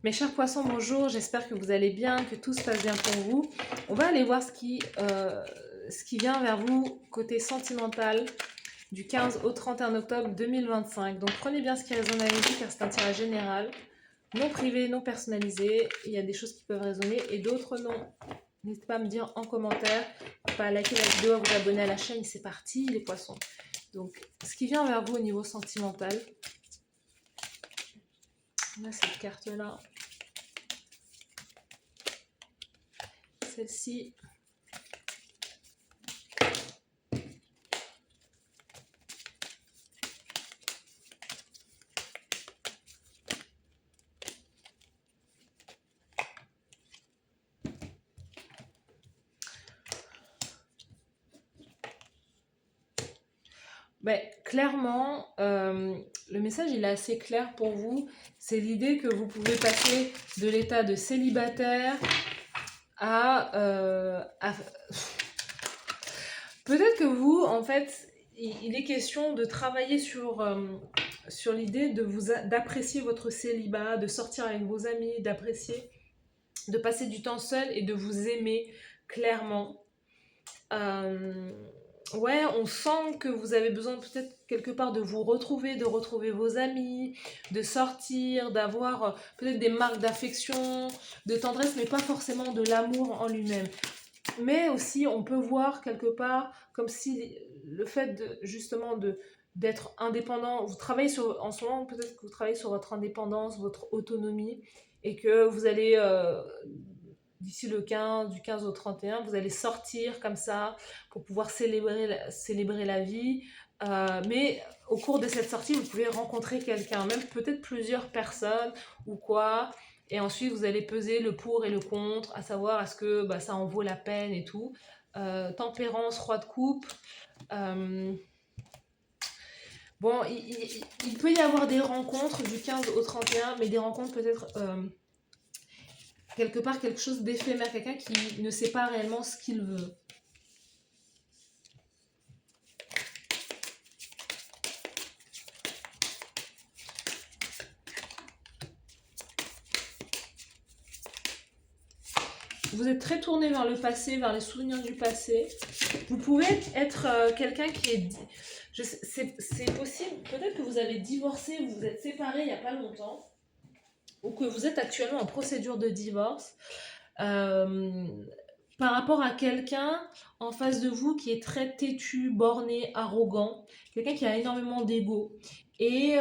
Mes chers poissons, bonjour, j'espère que vous allez bien, que tout se passe bien pour vous. On va aller voir ce qui vient vers vous côté sentimental du 15 au 31 octobre 2025. Donc prenez bien ce qui résonne avec vous car c'est un tirage général, non privé, non personnalisé. Il y a des choses qui peuvent résonner et d'autres non. N'hésitez pas à me dire en commentaire, pas à liker la vidéo, à vous abonner à la chaîne, c'est parti les poissons. Donc ce qui vient vers vous au niveau sentimental, on a cette carte là. Celle-ci. Ben, clairement, le message il est assez clair pour vous. C'est l'idée que vous pouvez passer de l'état de célibataire à peut-être que vous, en fait, il est question de travailler sur l'idée d'apprécier votre célibat, de sortir avec vos amis, d'apprécier, de passer du temps seul et de vous aimer clairement. Euh, ouais, on sent que vous avez besoin peut-être quelque part de vous retrouver, de retrouver vos amis, de sortir, d'avoir peut-être des marques d'affection, de tendresse, mais pas forcément de l'amour en lui-même. Mais aussi, on peut voir quelque part comme si le fait justement d'être indépendant, vous travaillez en ce moment, peut-être que vous travaillez sur votre indépendance, votre autonomie, et que vous allez, d'ici le 15, du 15 au 31, vous allez sortir comme ça pour pouvoir célébrer la vie. Mais au cours de cette sortie, vous pouvez rencontrer quelqu'un, même peut-être plusieurs personnes ou quoi. Et ensuite, vous allez peser le pour et le contre, à savoir est-ce que ça en vaut la peine et tout. Tempérance, roi de coupe. Euh, bon, il peut y avoir des rencontres du 15 au 31, mais des rencontres peut-être quelque part quelque chose d'éphémère, quelqu'un qui ne sait pas réellement ce qu'il veut. Vous êtes très tourné vers le passé, vers les souvenirs du passé. Vous pouvez être quelqu'un qui est... C'est possible, peut-être que vous avez divorcé, vous vous êtes séparé il n'y a pas longtemps, ou que vous êtes actuellement en procédure de divorce. Par rapport à quelqu'un en face de vous qui est très têtu, borné, arrogant, quelqu'un qui a énormément d'ego. Et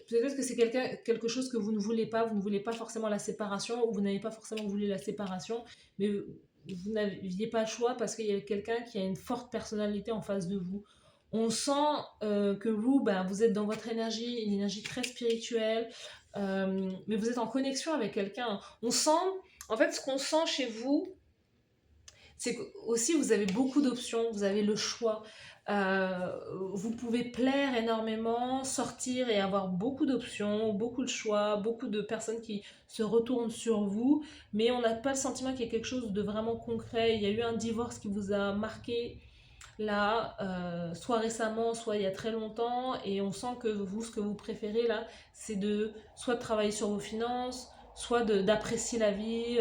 peut-être que c'est quelque chose que vous ne voulez pas forcément la séparation, ou vous n'avez pas forcément voulu la séparation, mais vous n'aviez pas le choix parce qu'il y a quelqu'un qui a une forte personnalité en face de vous. On sent que vous, vous êtes dans votre énergie, une énergie très spirituelle, mais vous êtes en connexion avec quelqu'un. On sent, en fait, ce qu'on sent chez vous, c'est que aussi vous avez beaucoup d'options, vous avez le choix. Vous pouvez plaire énormément, sortir et avoir beaucoup d'options, beaucoup de choix, beaucoup de personnes qui se retournent sur vous, mais on n'a pas le sentiment qu'il y ait quelque chose de vraiment concret. Il y a eu un divorce qui vous a marqué là, soit récemment, soit il y a très longtemps, et on sent que vous, ce que vous préférez là, c'est de soit de travailler sur vos finances, soit d'apprécier la vie,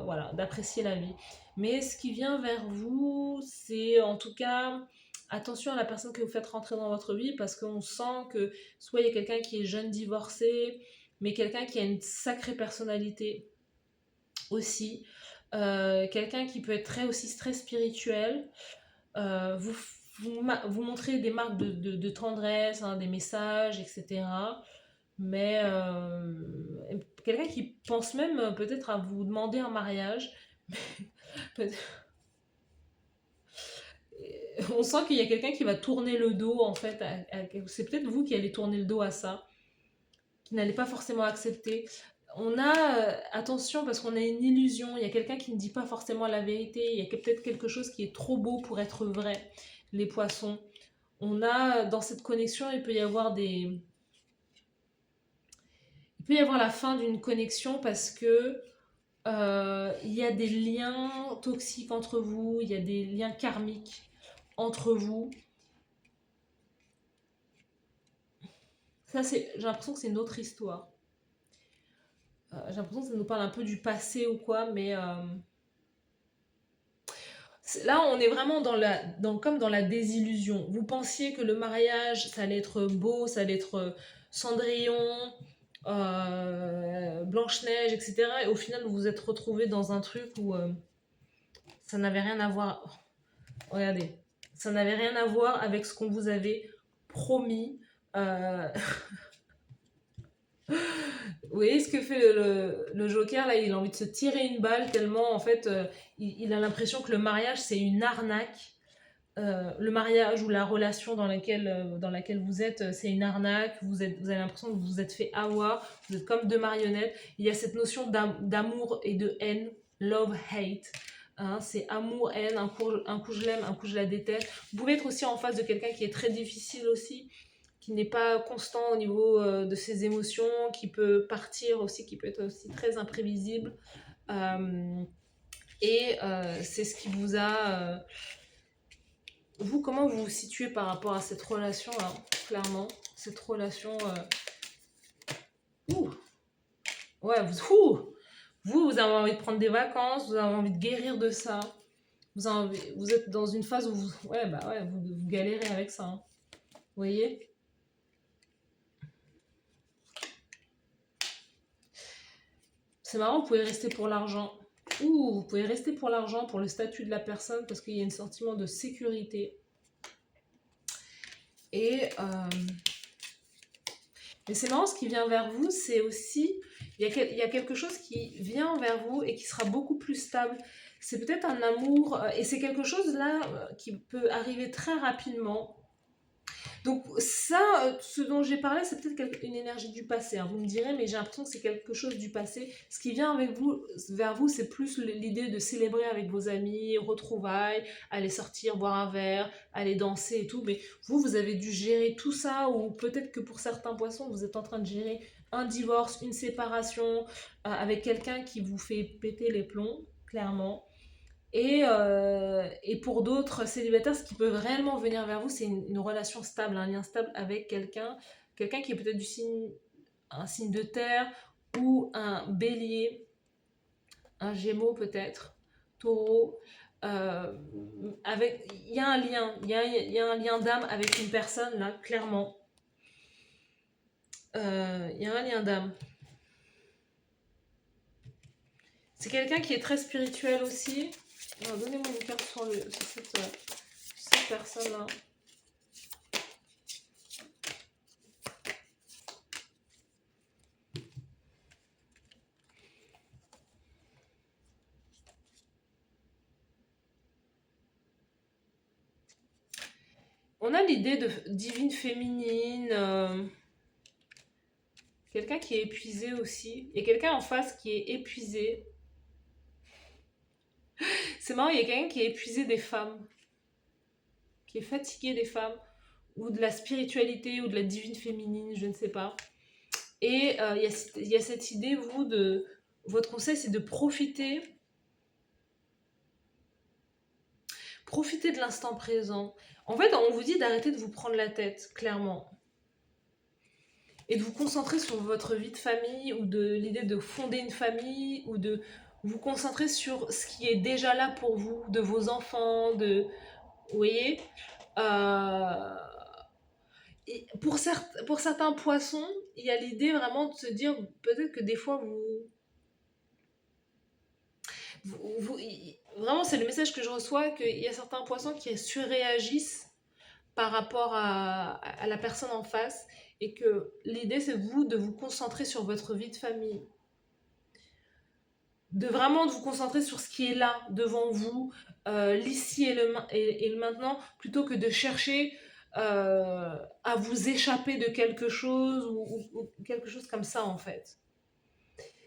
voilà, d'apprécier la vie. Mais ce qui vient vers vous, c'est en tout cas attention à la personne que vous faites rentrer dans votre vie, parce qu'on sent que soit il y a quelqu'un qui est jeune divorcé, mais quelqu'un qui a une sacrée personnalité aussi, quelqu'un qui peut être très spirituel. Vous montrez des marques de tendresse, hein, des messages, etc. Mais quelqu'un qui pense même peut-être à vous demander un mariage. On sent qu'il y a quelqu'un qui va tourner le dos, en fait. C'est peut-être vous qui allez tourner le dos à ça, qui n'allez pas forcément accepter. On a, attention, parce qu'on a une illusion, il y a quelqu'un qui ne dit pas forcément la vérité, il y a peut-être quelque chose qui est trop beau pour être vrai, les poissons. On a, dans cette connexion, il peut y avoir la fin d'une connexion parce que il y a des liens toxiques entre vous, il y a des liens karmiques entre vous. Ça, j'ai l'impression que c'est une autre histoire. J'ai l'impression que ça nous parle un peu du passé ou quoi, mais là, on est vraiment comme dans la désillusion. Vous pensiez que le mariage, ça allait être beau, ça allait être Cendrillon, Blanche-Neige, etc. Et au final, vous vous êtes retrouvés dans un truc où ça n'avait rien à voir. Regardez, ça n'avait rien à voir avec ce qu'on vous avait promis. Euh, Vous voyez ce que fait le Joker là? Il a envie de se tirer une balle tellement en fait il a l'impression que le mariage c'est une arnaque. Le mariage ou la relation dans laquelle vous êtes, c'est une arnaque. Vous avez l'impression que vous vous êtes fait avoir. Vous êtes comme deux marionnettes. Il y a cette notion d'amour et de haine, love hate. Hein, c'est amour, haine, un coup je l'aime, un coup je la déteste. Vous pouvez être aussi en face de quelqu'un qui est très difficile aussi, qui n'est pas constant au niveau de ses émotions, qui peut partir aussi, qui peut être aussi très imprévisible. Euh, c'est ce qui vous a... vous, comment vous vous situez par rapport à cette relation-là, clairement? Cette relation... ouh, ouais, vous avez envie de prendre des vacances, vous avez envie de guérir de ça. Vous êtes dans une phase où vous galérez avec ça. Hein. Vous voyez? C'est marrant, vous pouvez rester pour l'argent. Ou vous pouvez rester pour l'argent, pour le statut de la personne, parce qu'il y a un sentiment de sécurité. Et mais c'est marrant, ce qui vient vers vous, c'est aussi, il y a quelque chose qui vient vers vous et qui sera beaucoup plus stable. C'est peut-être un amour, et c'est quelque chose là qui peut arriver très rapidement. Donc ça, ce dont j'ai parlé, c'est peut-être une énergie du passé. Hein. Vous me direz, mais j'ai l'impression que c'est quelque chose du passé. Ce qui vient vers vous, c'est plus l'idée de célébrer avec vos amis, retrouvailles, aller sortir, boire un verre, aller danser et tout. Mais vous avez dû gérer tout ça, ou peut-être que pour certains poissons, vous êtes en train de gérer un divorce, une séparation, avec quelqu'un qui vous fait péter les plombs, clairement. Et pour d'autres célibataires, ce qui peut réellement venir vers vous, c'est une relation stable, un lien stable avec quelqu'un qui est peut-être un signe de terre ou un bélier, un gémeau peut-être, taureau. Il y a un lien, il y a un lien d'âme avec une personne là, clairement. Il y a un lien d'âme. C'est quelqu'un qui est très spirituel aussi. Donnez-moi une carte sur cette personne-là. On a l'idée de divine féminine, quelqu'un qui est épuisé aussi, et quelqu'un en face qui est épuisé. C'est marrant, il y a quelqu'un qui est épuisé des femmes, qui est fatigué des femmes, ou de la spiritualité, ou de la divine féminine, je ne sais pas. Et il y a cette idée, votre conseil, c'est de profiter de l'instant présent. En fait, on vous dit d'arrêter de vous prendre la tête, clairement. Et de vous concentrer sur votre vie de famille, ou de l'idée de fonder une famille, ou de vous concentrer sur ce qui est déjà là pour vous, de vos enfants, vous voyez. Euh, et pour certains poissons, il y a l'idée vraiment de se dire, peut-être que des fois, vraiment c'est le message que je reçois, qu'il y a certains poissons qui surréagissent par rapport à la personne en face, et que l'idée c'est de vous concentrer sur votre vie de famille, de vraiment de vous concentrer sur ce qui est là devant vous, l'ici et le maintenant, plutôt que de chercher à vous échapper de quelque chose, ou quelque chose comme ça en fait.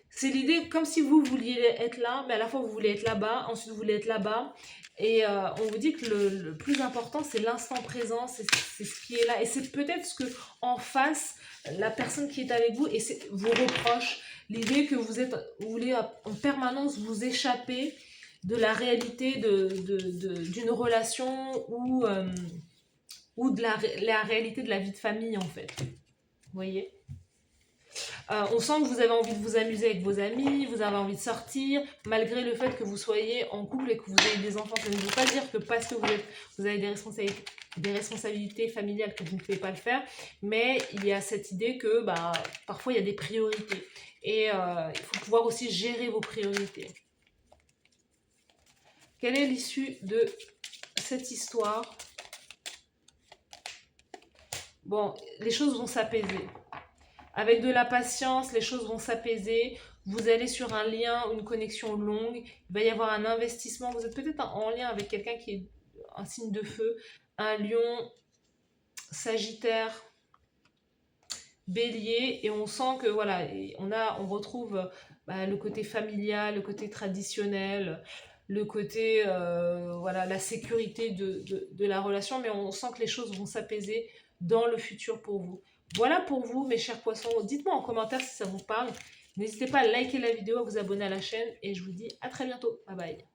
C'est l'idée comme si vous vouliez être là, mais à la fois vous voulez être là-bas, ensuite vous voulez être là-bas. Et on vous dit que le plus important, c'est l'instant présent, c'est ce qui est là. Et c'est peut-être ce que en face, la personne qui est avec vous vous reproche. L'idée que vous voulez en permanence vous échapper de la réalité d'une relation, ou de la réalité de la vie de famille, en fait. Vous voyez? On sent que vous avez envie de vous amuser avec vos amis, vous avez envie de sortir, malgré le fait que vous soyez en couple et que vous ayez des enfants. Ça ne veut pas dire que parce que vous avez des responsabilités familiales que vous ne pouvez pas le faire, mais il y a cette idée que bah, parfois il y a des priorités. Et il faut pouvoir aussi gérer vos priorités. Quelle est l'issue de cette histoire? Bon, les choses vont s'apaiser. Avec de la patience, les choses vont s'apaiser. Vous allez sur un lien, une connexion longue. Il va y avoir un investissement. Vous êtes peut-être en lien avec quelqu'un qui est un signe de feu, un lion, sagittaire, bélier. Et on sent que voilà, on retrouve le côté familial, le côté traditionnel, le côté, voilà, la sécurité de la relation. Mais on sent que les choses vont s'apaiser dans le futur pour vous. Voilà pour vous, mes chers poissons. Dites-moi en commentaire si ça vous parle. N'hésitez pas à liker la vidéo, à vous abonner à la chaîne et je vous dis à très bientôt. Bye bye.